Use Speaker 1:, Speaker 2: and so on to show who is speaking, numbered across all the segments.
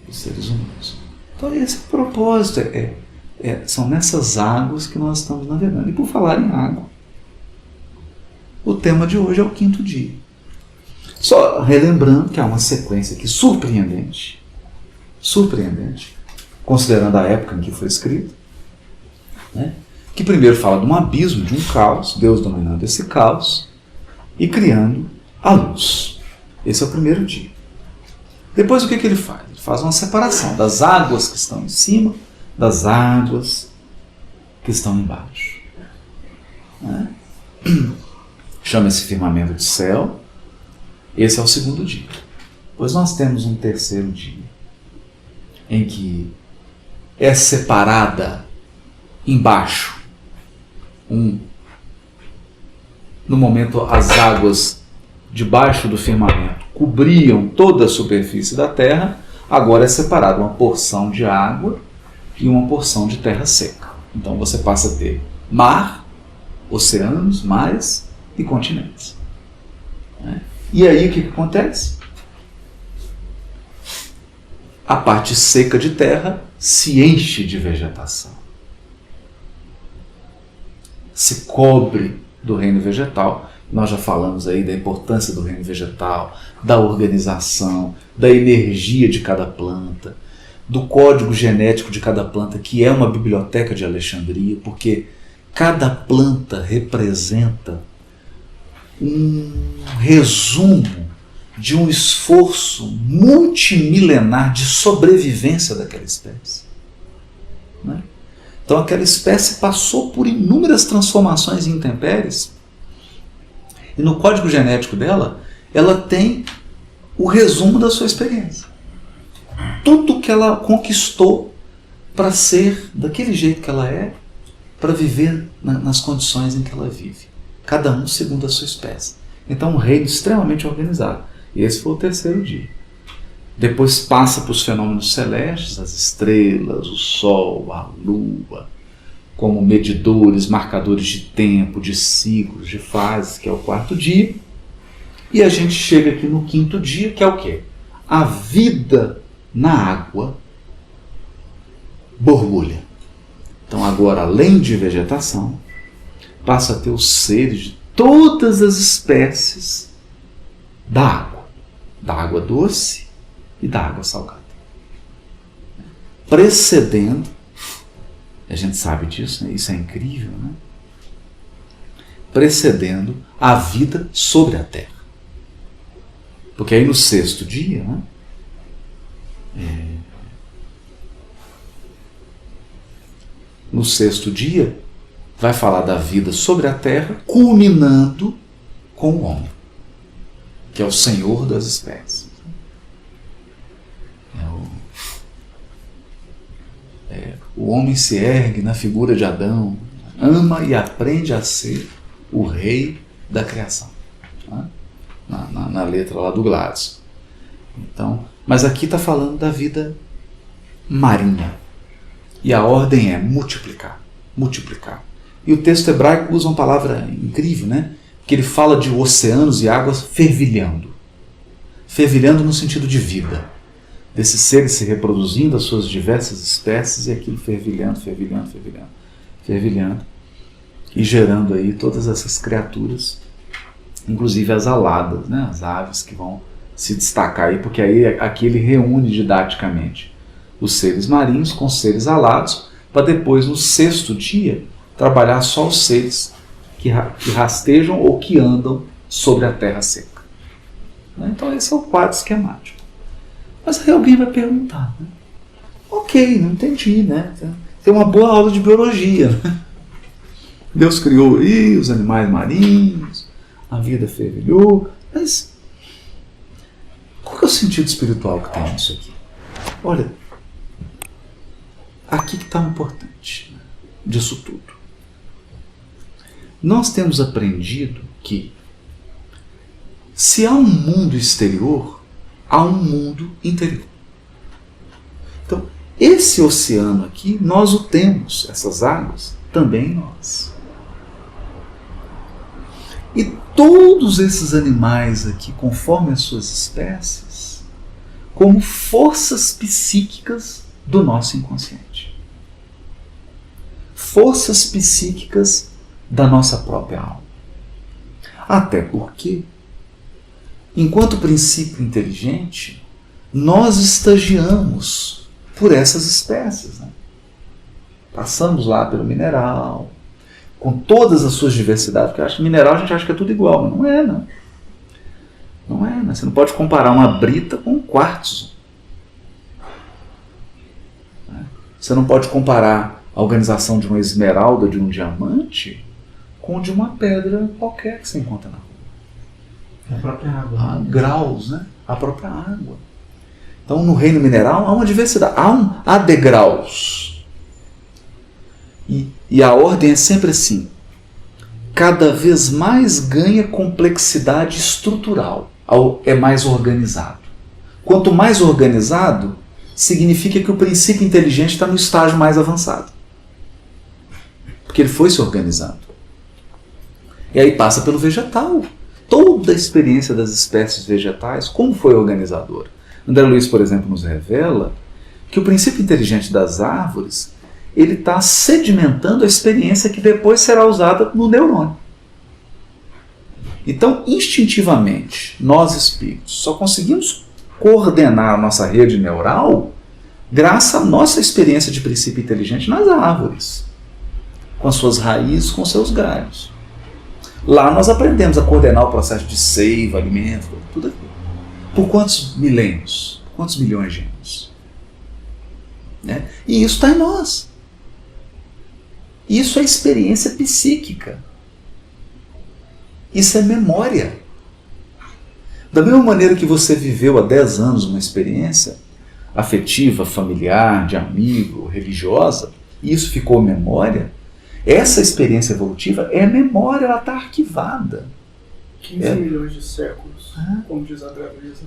Speaker 1: dos seres humanos. Então esse é o propósito, são nessas águas que nós estamos navegando. E por falar em água, o tema de hoje é o 5º dia. Só relembrando que há uma sequência aqui surpreendente, considerando a época em que foi escrito, né? Que primeiro fala de um abismo, de um caos, Deus dominando esse caos e criando a luz. Esse é o 1º dia. Depois o que ele faz? Ele faz uma separação das águas que estão em cima, das águas que estão embaixo. Né? Chama esse firmamento de céu. Esse é o 2º dia. Depois nós temos um 3º dia, em que é separada embaixo, no momento as águas debaixo do firmamento cobriam toda a superfície da terra, agora é separada uma porção de água e uma porção de terra seca. Então você passa a ter mar, oceanos, mares e continentes. E aí o que acontece? A parte seca de terra se enche de vegetação. Se cobre do reino vegetal. Nós já falamos aí da importância do reino vegetal, da organização, da energia de cada planta, do código genético de cada planta, que é uma biblioteca de Alexandria, porque cada planta representa um resumo de um esforço multimilenar de sobrevivência daquela espécie. Né? Então aquela espécie passou por inúmeras transformações e intempéries, e no código genético dela, ela tem o resumo da sua experiência. Tudo que ela conquistou para ser daquele jeito que ela é, para viver nas condições em que ela vive. Cada um segundo a sua espécie. Então um reino extremamente organizado. E esse foi o 3º dia. Depois passa para os fenômenos celestes, as estrelas, o sol, a lua, como medidores, marcadores de tempo, de ciclos, de fases, que é o 4º dia. E a gente chega aqui no 5º dia, que é o quê? A vida na água borbulha. Então agora, além de vegetação, passa a ter os seres de todas as espécies da água doce e da água salgada. Precedendo, a gente sabe disso, né? Isso é incrível, né? Precedendo a vida sobre a terra. Porque aí no 6º dia, né? No 6º dia, vai falar da vida sobre a terra, culminando com o homem, que é o Senhor das espécies. O homem se ergue na figura de Adão, ama e aprende a ser o rei da criação. Né? Na letra lá do Gladys. Então, mas aqui está falando da vida marinha. E a ordem é multiplicar. Multiplicar. E o texto hebraico usa uma palavra incrível, né? Que ele fala de oceanos e águas fervilhando. Fervilhando no sentido de vida. Desses seres se reproduzindo, as suas diversas espécies, e aquilo fervilhando, fervilhando, fervilhando, fervilhando, e gerando aí todas essas criaturas, inclusive as aladas, né? As aves que vão se destacar aí, porque aí aqui ele reúne didaticamente os seres marinhos com os seres alados, para depois, no 6º dia, trabalhar só os seres que rastejam ou que andam sobre a terra seca. Então esse é o quadro esquemático. Mas aí alguém vai perguntar, né? Ok, não entendi, né? Tem uma boa aula de biologia, né? Deus criou os animais marinhos, a vida fervilhou, mas qual que é o sentido espiritual que tem nisso aqui? Olha, aqui que está o importante, né, disso tudo. Nós temos aprendido que se há um mundo exterior, há um mundo interior. Então, esse oceano aqui, nós o temos, essas águas, também nós. E todos esses animais aqui, conforme as suas espécies, como forças psíquicas do nosso inconsciente. Forças psíquicas da nossa própria alma. Até porque, enquanto princípio inteligente, nós estagiamos por essas espécies. Né? Passamos lá pelo mineral, com todas as suas diversidades, porque acho que mineral a gente acha que é tudo igual, mas não é, não. Não é, né? Você não pode comparar uma brita com um quartzo. Você não pode comparar a organização de uma esmeralda, de um diamante, com de uma pedra qualquer que você encontra na rua.
Speaker 2: A própria água.
Speaker 1: Há graus, né? A própria água. Então, no reino mineral há uma diversidade, há degraus. E a ordem é sempre assim. Cada vez mais ganha complexidade estrutural, é mais organizado. Quanto mais organizado, significa que o princípio inteligente está no estágio mais avançado. Porque ele foi se organizando. E aí passa pelo vegetal. Toda a experiência das espécies vegetais, como foi organizadora. André Luiz, por exemplo, nos revela que o princípio inteligente das árvores ele está sedimentando a experiência que depois será usada no neurônio. Então, instintivamente, nós espíritos só conseguimos coordenar a nossa rede neural graças à nossa experiência de princípio inteligente nas árvores, com as suas raízes, com seus galhos. Lá nós aprendemos a coordenar o processo de seiva, alimento, tudo aquilo. Por quantos milênios? Por quantos milhões de anos? Né? E isso está em nós. Isso é experiência psíquica. Isso é memória. Da mesma maneira que você viveu há 10 anos uma experiência afetiva, familiar, de amigo, religiosa, e isso ficou memória, essa experiência evolutiva é memória, ela está arquivada.
Speaker 2: 15 milhões de séculos, como diz a Graveza.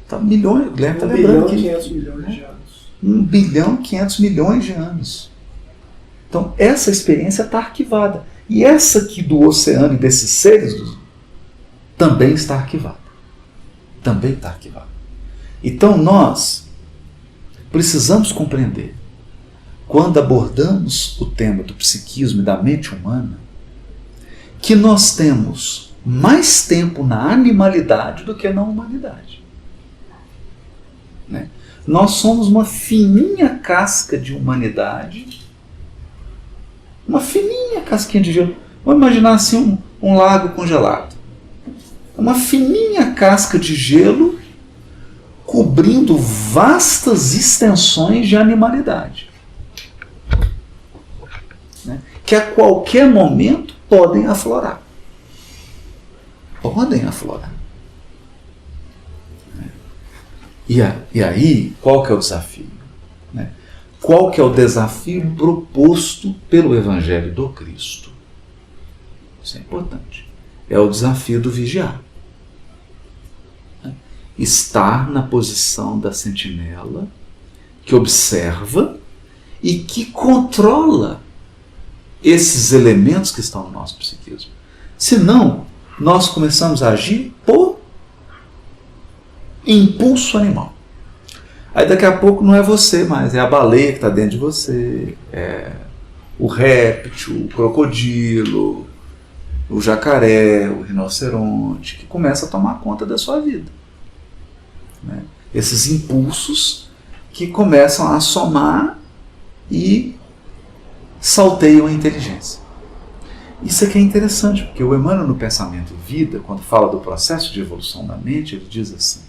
Speaker 1: Tá milhões, Guilherme está
Speaker 2: 1
Speaker 1: lembrando
Speaker 2: bilhão
Speaker 1: que
Speaker 2: 500 milhões de anos.
Speaker 1: 1 bilhão 500 milhões de anos. Então, essa experiência está arquivada. E essa aqui do oceano e desses seres também está arquivada. Também está arquivada. Então, nós precisamos compreender, quando abordamos o tema do psiquismo e da mente humana, que nós temos mais tempo na animalidade do que na humanidade. Né? Nós somos uma fininha casca de humanidade, uma fininha casquinha de gelo. Vamos imaginar assim um lago congelado. Uma fininha casca de gelo cobrindo vastas extensões de animalidade. Né? Que a qualquer momento podem aflorar. Podem aflorar. E aí, qual que é o desafio? Né? Qual que é o desafio proposto pelo Evangelho do Cristo? Isso é importante. É o desafio do vigiar. Estar na posição da sentinela que observa e que controla esses elementos que estão no nosso psiquismo. Senão, nós começamos a agir por impulso animal. Aí daqui a pouco não é você mais, é a baleia que está dentro de você, é o réptil, o crocodilo, o jacaré, o rinoceronte, que começa a tomar conta da sua vida. Né? Esses impulsos que começam a somar e salteiam a inteligência. Isso aqui é interessante, porque o Emmanuel no Pensamento e Vida, quando fala do processo de evolução da mente, ele diz assim: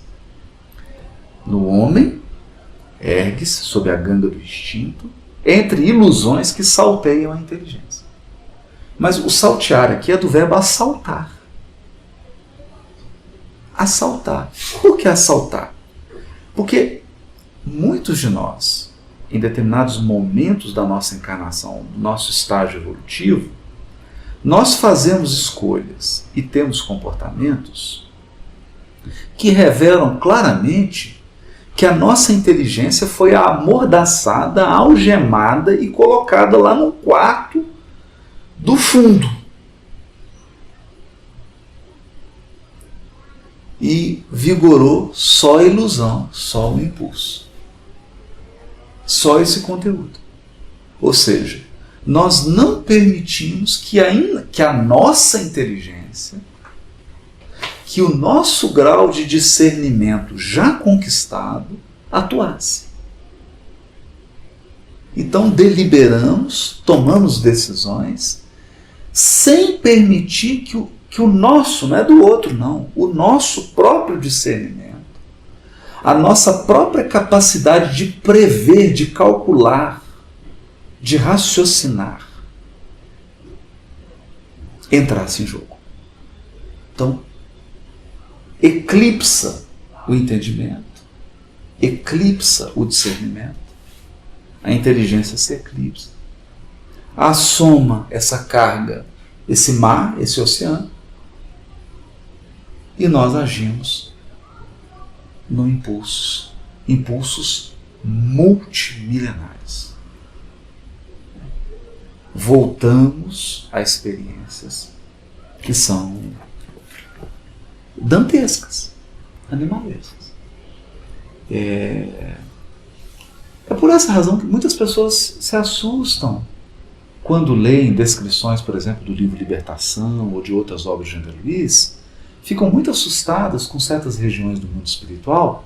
Speaker 1: no homem, ergue-se sob a ganga do instinto, entre ilusões que salteiam a inteligência. Mas o saltear aqui é do verbo assaltar. Assaltar. Por que assaltar? Porque muitos de nós, em determinados momentos da nossa encarnação, do nosso estágio evolutivo, nós fazemos escolhas e temos comportamentos que revelam claramente que a nossa inteligência foi amordaçada, algemada e colocada lá no quarto do fundo. e vigorou só a ilusão, só o impulso. Só esse conteúdo. Ou seja, nós não permitimos que a nossa inteligência, que o nosso grau de discernimento já conquistado atuasse. Então deliberamos, tomamos decisões, sem permitir que o nosso, não é do outro não, o nosso próprio discernimento, a nossa própria capacidade de prever, de calcular, de raciocinar, entrasse em jogo. Então, eclipsa o entendimento, eclipsa o discernimento, a inteligência se eclipsa, assoma essa carga, esse mar, esse oceano, e nós agimos no impulsos multimilenares. Voltamos a experiências que são dantescas, animalescas. É por essa razão que muitas pessoas se assustam quando leem descrições, por exemplo, do livro Libertação ou de outras obras de André Luiz, ficam muito assustadas com certas regiões do mundo espiritual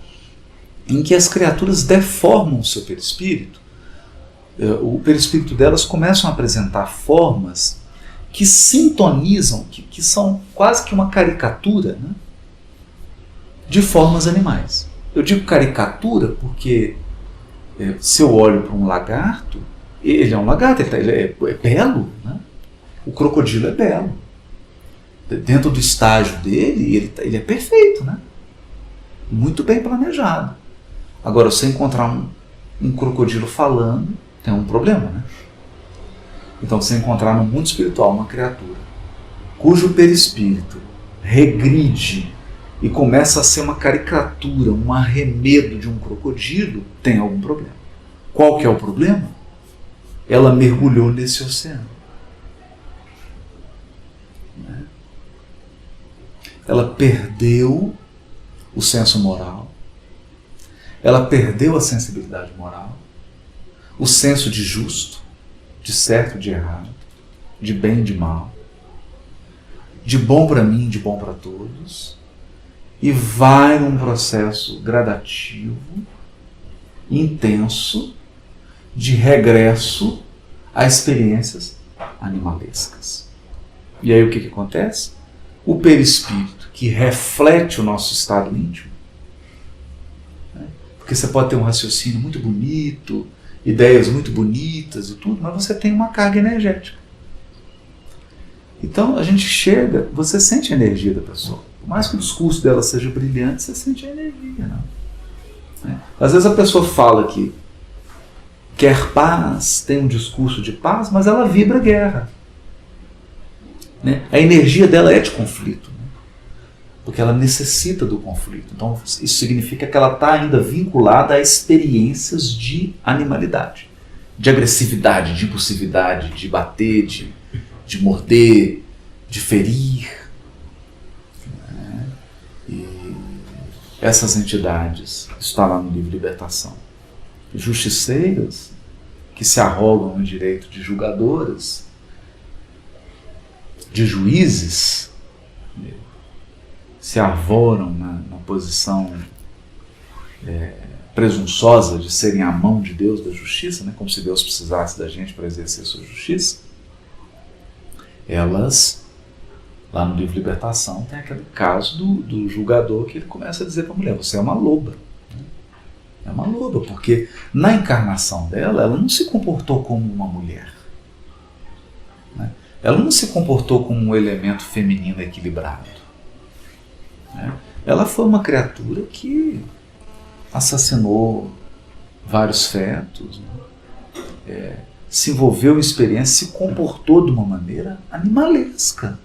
Speaker 1: em que as criaturas deformam o seu perispírito. O perispírito delas começam a apresentar formas que sintonizam, que são quase que uma caricatura, né, de formas animais. Eu digo caricatura porque se eu olho para um lagarto, ele é um lagarto, ele é belo, né? O crocodilo é belo. Dentro do estágio dele, ele é perfeito, né? Muito bem planejado. Agora, se eu encontrar um crocodilo falando, tem um problema, né? Então, se eu encontrar no mundo espiritual uma criatura cujo perispírito regride e começa a ser uma caricatura, um arremedo de um crocodilo, tem algum problema. Qual que é o problema? Ela mergulhou nesse oceano. Ela perdeu o senso moral, ela perdeu a sensibilidade moral, o senso de justo, de certo, de errado, de bem e de mal, de bom para mim, de bom para todos, e vai num processo gradativo, intenso, de regresso a experiências animalescas. E aí o que acontece? O perispírito, que reflete o nosso estado íntimo, né? Porque você pode ter um raciocínio muito bonito, ideias muito bonitas e tudo, mas você tem uma carga energética. Então a gente chega, você sente a energia da pessoa. Por mais que o discurso dela seja brilhante, você sente a energia, não? Às vezes a pessoa fala que quer paz, tem um discurso de paz, mas ela vibra guerra. Né? A energia dela é de conflito, né? Porque ela necessita do conflito. Então isso significa que ela está ainda vinculada a experiências de animalidade, de agressividade, de impulsividade, de bater, de morder, de ferir. Né? E essas entidades, está lá no livro Libertação, justiceiras que se arrogam o direito de julgadoras, de juízes, se arvoram na posição presunçosa de serem a mão de Deus da justiça, né? Como se Deus precisasse da gente para exercer sua justiça. Elas, lá no livro Libertação, tem aquele caso do julgador que ele começa a dizer para a mulher: você é uma loba. É uma loba, porque na encarnação dela, ela não se comportou como uma mulher. Né? Ela não se comportou como um elemento feminino equilibrado. Né? Ela foi uma criatura que assassinou vários fetos, né? Se envolveu em experiência, se comportou de uma maneira animalesca.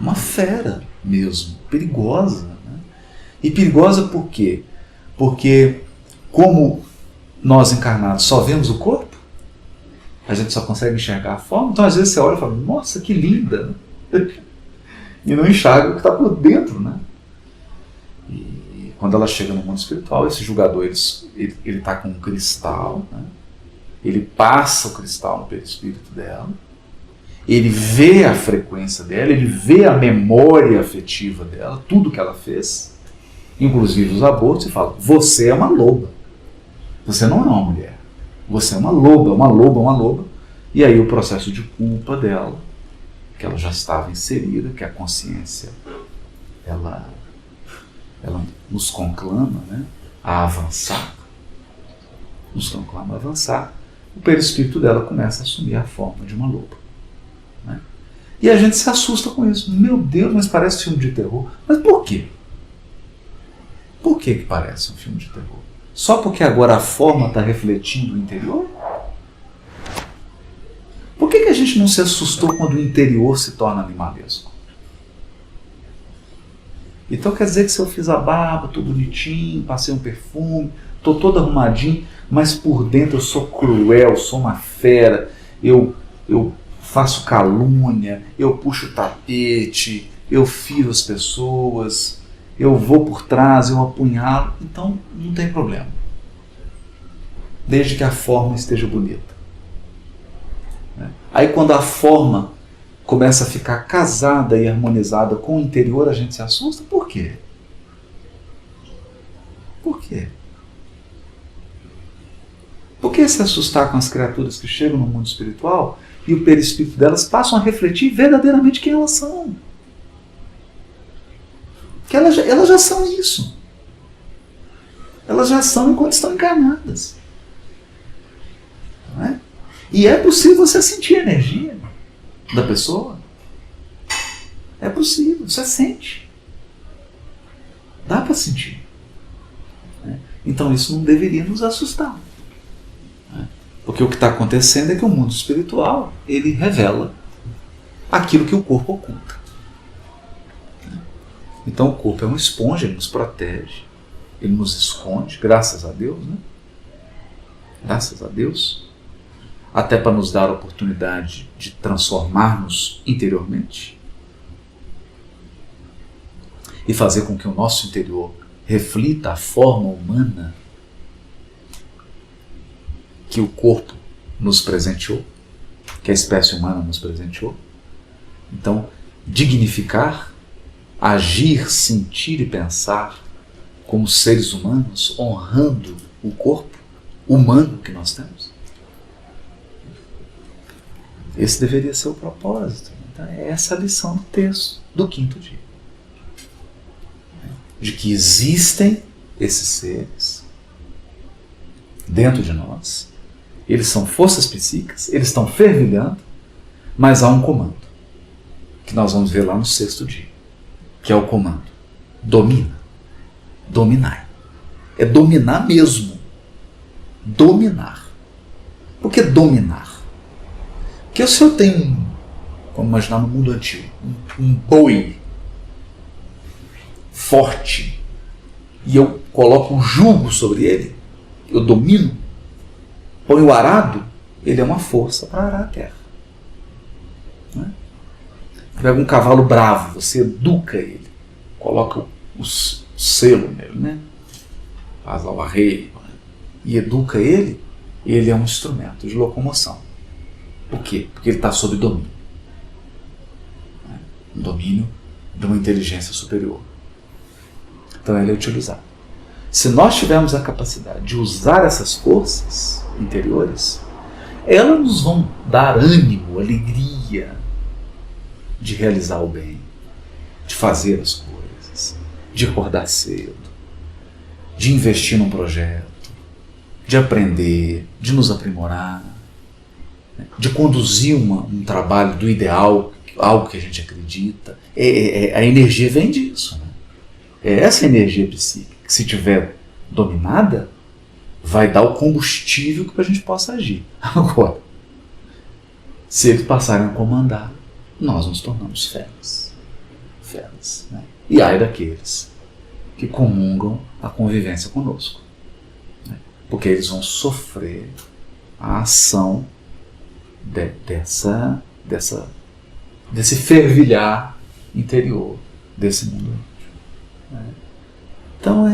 Speaker 1: Uma fera mesmo, perigosa. Né? E perigosa por quê? Porque como nós encarnados só vemos o corpo, a gente só consegue enxergar a forma, então às vezes você olha e fala: nossa, que linda! e não enxerga o que está por dentro, né? E quando ela chega no mundo espiritual, esse julgador, ele está com um cristal, né? Ele passa o cristal no perispírito dela, ele vê a frequência dela, ele vê a memória afetiva dela, tudo que ela fez, inclusive os abortos, e fala: você é uma loba, você não é uma mulher, você é uma loba, uma loba, uma loba. E aí o processo de culpa dela, que ela já estava inserida, que a consciência ela nos conclama, né, a avançar, nos conclama a avançar, o perispírito dela começa a assumir a forma de uma loba, né? E a gente se assusta com isso. Meu Deus, mas parece filme de terror. Mas por quê? Por que parece um filme de terror? Só porque agora a forma está refletindo o interior? Por que a gente não se assustou quando o interior se torna animalesco? Então quer dizer que se eu fiz a barba, estou bonitinho, passei um perfume, estou todo arrumadinho, mas por dentro eu sou cruel, sou uma fera, eu faço calúnia, eu puxo o tapete, eu firo as pessoas, eu vou por trás, eu apunhalo. Então não tem problema, desde que a forma esteja bonita. Aí quando a forma começa a ficar casada e harmonizada com o interior, a gente se assusta. Por quê? Por quê? Por que se assustar com as criaturas que chegam no mundo espiritual e o perispírito delas passam a refletir verdadeiramente quem elas são? Que elas já são isso. Elas já são enquanto estão encarnadas. Não é? E é possível você sentir a energia da pessoa. É possível, você sente. Dá para sentir. Então isso não deveria nos assustar. Porque o que está acontecendo é que o mundo espiritual, ele revela aquilo que o corpo oculta. Então o corpo é uma esponja, ele nos protege, ele nos esconde, graças a Deus, né? Graças a Deus. Até para nos dar a oportunidade de transformar-nos interiormente e fazer com que o nosso interior reflita a forma humana que o corpo nos presenteou, que a espécie humana nos presenteou. Então, dignificar, agir, sentir e pensar como seres humanos, honrando o corpo humano que nós temos. Esse deveria ser o propósito. Então, é essa a lição do texto do quinto dia. De que existem esses seres dentro de nós, eles são forças psíquicas, eles estão fervilhando, mas há um comando, que nós vamos ver lá no sexto dia, que é o comando: domina, dominai. É dominar mesmo. Dominar. Por que dominar? Porque se eu tenho, vamos imaginar no mundo antigo, um boi forte, e eu coloco um jugo sobre ele, eu domino, põe o arado, ele é uma força para arar a terra. Né? Pega um cavalo bravo, você educa ele, coloca o selo nele, né? Faz lá o arreio, e educa ele, ele é um instrumento de locomoção. Por quê? Porque ele está sob domínio. Um domínio de uma inteligência superior. Então ele é utilizado. Se nós tivermos a capacidade de usar essas forças interiores, elas nos vão dar ânimo, alegria de realizar o bem, de fazer as coisas, de acordar cedo, de investir num projeto, de aprender, de nos aprimorar, de conduzir um trabalho do ideal, algo que a gente acredita. A energia vem disso. Né? É essa energia psíquica que, se tiver dominada, vai dar o combustível para que a gente possa agir. Agora, se eles passarem a comandar, nós nos tornamos feras. Feras. Né? E ai daqueles que comungam a convivência conosco. Né? Porque eles vão sofrer a ação desse fervilhar interior desse mundo. Então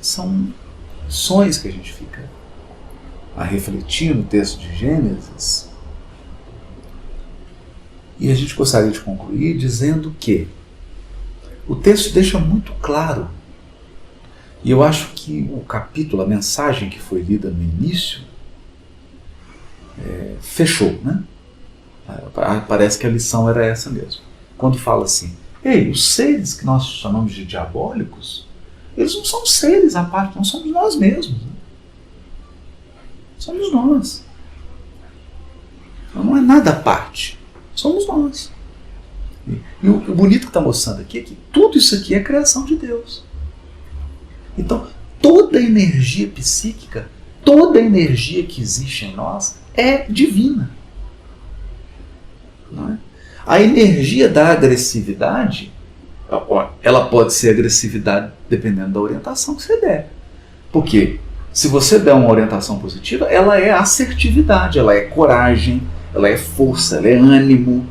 Speaker 1: são sonhos que a gente fica a refletir no texto de Gênesis. E a gente gostaria de concluir dizendo que o texto deixa muito claro, e eu acho que o capítulo, a mensagem que foi lida no início, fechou, né? Parece que a lição era essa mesmo. Quando fala assim, ei, os seres que nós chamamos de diabólicos, eles não são seres à parte, não somos nós mesmos. Né? Somos nós. Então não é nada à parte, somos nós. E o bonito que está mostrando aqui é que tudo isso aqui é criação de Deus. Então, toda a energia psíquica, toda a energia que existe em nós é divina. Não é? A energia da agressividade, ela pode ser agressividade dependendo da orientação que você der. Porque se você der uma orientação positiva, ela é assertividade, ela é coragem, ela é força, ela é ânimo.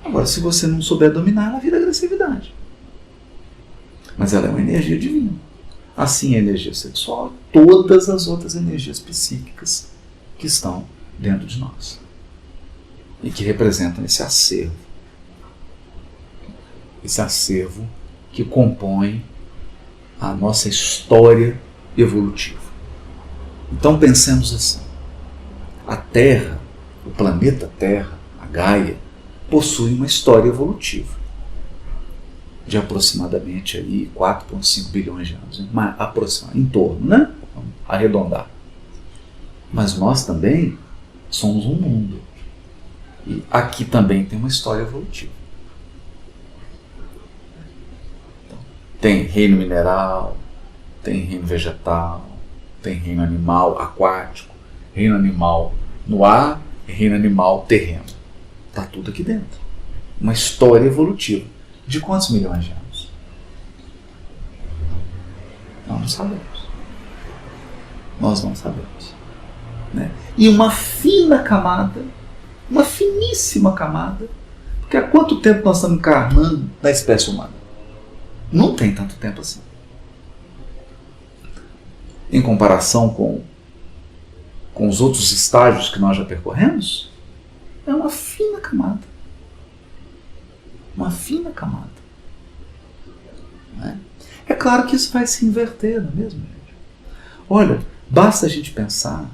Speaker 1: Agora, se você não souber dominar, ela vira agressividade. Mas ela é uma energia divina. Assim, a energia sexual e todas as outras energias psíquicas que estão dentro de nós. E que representam esse acervo. Esse acervo que compõe a nossa história evolutiva. Então pensemos assim. A Terra, o planeta Terra, a Gaia, possui uma história evolutiva de aproximadamente aí 4,5 bilhões de anos, em torno, né? Vamos arredondar. Mas nós também somos um mundo. E aqui também tem uma história evolutiva. Então, tem reino mineral, tem reino vegetal, tem reino animal aquático, reino animal no ar e reino animal terreno. Está tudo aqui dentro. Uma história evolutiva. De quantos milhões de anos? Nós não sabemos. Nós não sabemos. Né? E uma fina camada, uma finíssima camada, porque há quanto tempo nós estamos encarnando na espécie humana? Não tem tanto tempo assim. Em comparação com os outros estágios que nós já percorremos, é uma fina camada. Uma fina camada. Né? É claro que isso vai se inverter, não é mesmo, gente? Olha, basta a gente pensar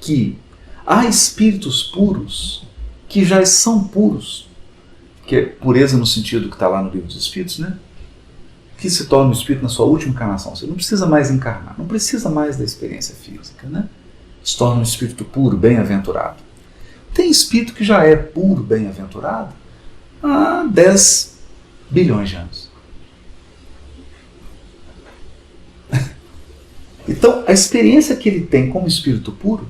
Speaker 1: que há espíritos puros que já são puros, que é pureza no sentido que está lá no Livro dos Espíritos, né? Que se torna um espírito na sua última encarnação. Você não precisa mais encarnar, não precisa mais da experiência física, né? Se torna um espírito puro, bem-aventurado. Tem espírito que já é puro, bem-aventurado há 10 bilhões de anos. Então, a experiência que ele tem como espírito puro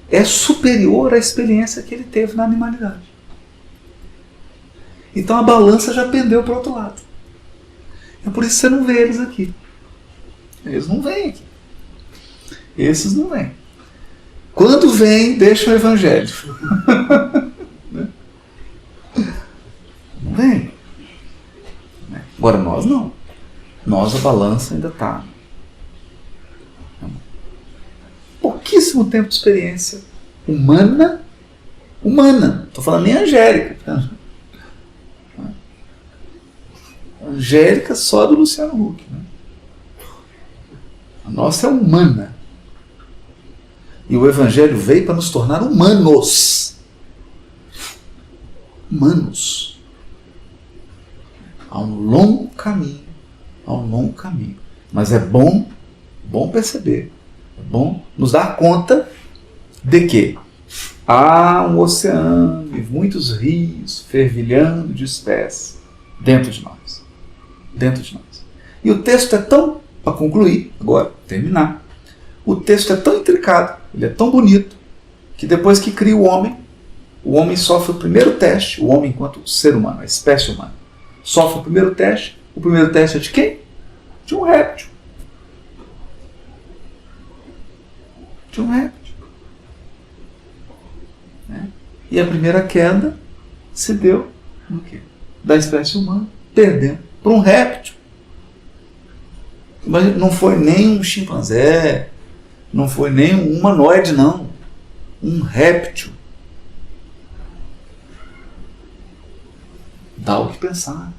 Speaker 1: é superior à experiência que ele teve na animalidade. Então a balança já pendeu para o outro lado. É por isso que você não vê eles aqui. Eles não vêm aqui. Esses não vêm. Quando vêm, deixam o evangelho. Não vem. Agora nós não. Nós, a balança ainda está. Pouquíssimo tempo de experiência humana. Não estou falando nem angélica. Angélica só do Luciano Huck. Né? A nossa é humana. E o evangelho veio para nos tornar humanos. Humanos. Há um longo caminho. Mas é bom perceber. É bom nos dar conta de que há um oceano e muitos rios fervilhando de espécies dentro de nós. E o texto é tão, para concluir, agora, terminar, o texto é tão intricado, ele é tão bonito, que depois que cria o homem sofre o primeiro teste, o homem enquanto ser humano, a espécie humana, sofre o primeiro teste é de quem? De um réptil. Né? E a primeira queda se deu do quê? Da espécie humana, perdendo para um réptil. Mas não foi nem um chimpanzé, não foi nem um humanoide, não. Um réptil. Dá o que pensar.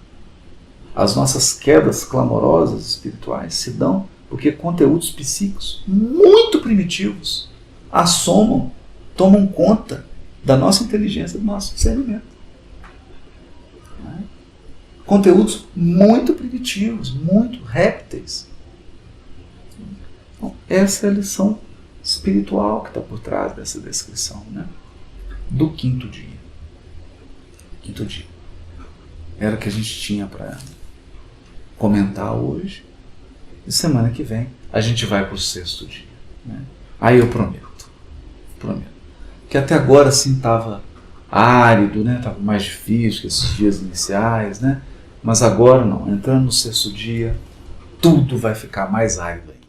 Speaker 1: As nossas quedas clamorosas espirituais se dão porque conteúdos psíquicos muito primitivos assomam, tomam conta da nossa inteligência, do nosso discernimento. Conteúdos muito primitivos, muito répteis. Então, essa é a lição espiritual que está por trás dessa descrição, né? Do quinto dia. Quinto dia. Era o que a gente tinha para comentar hoje. E semana que vem a gente vai para o sexto dia. Né? Aí eu prometo. Que até agora assim estava árido, né? Estava mais difícil que esses dias iniciais, né? Mas agora não. Entrando no sexto dia, tudo vai ficar mais árido ainda.